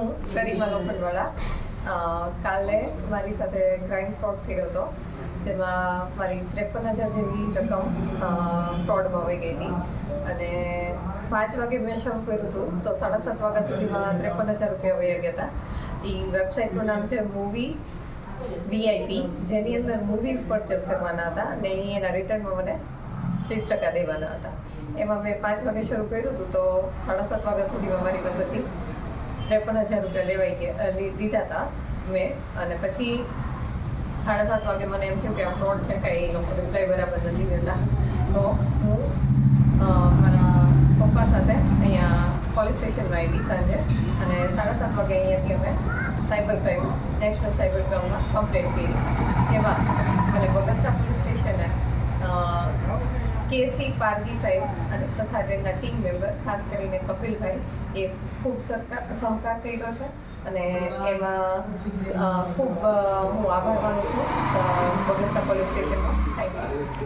હું કરીમા લોખંડવાળા કાલે મારી સાથે ક્રાઇમ ફ્રોડ થયો હતો, જેમાં મારી 53,000 જેવી રકમ ફ્રોડમાં વહી ગઈ હતી. અને 5 વાગે મેં શરૂ કર્યું હતું તો 7:30 વાગ્યા સુધીમાં 53,000 રૂપિયા વહી ગયા હતા. એ વેબસાઇટનું નામ છે મૂવી VIP, જેની અંદર મૂવીઝ પરચેસ કરવાના હતા અને એના રિટર્નમાં મને 30% દેવાના હતા. એમાં મેં 5 વાગે શરૂ કર્યું હતું તો 7:30 વાગ્યા સુધીમાં મારી પાસેથી 53,000 રૂપિયા લેવાઈ ગયા દીધા હતા મેં. અને પછી 7:30 વાગે મને એમ થયું કે આ ફ્રોડ છે, કાંઈ એ લોકો રિપ્લાય બરાબર નથી દેતા. તો હું મારા પપ્પા સાથે અહીંયા પોલીસ સ્ટેશનમાં આવી સાંજે, અને 7:30 વાગે અહીંયાથી અમે સાયબર ક્રાઇમ, નેશનલ સાયબર ક્રાઇમમાં કમ્પ્લેન કરી, જેમાં મને બગસરા પોલીસ સ્ટેશને KC પારગી સાહેબ અને તથા તેમના ટીમ મેમ્બર, ખાસ કરીને કપિલભાઈ, એ ખૂબ સહકાર કર્યો છે. અને એમાં ખૂબ હું આભાર માનું છું બગસરા પોલીસ સ્ટેશનનો. Thank you.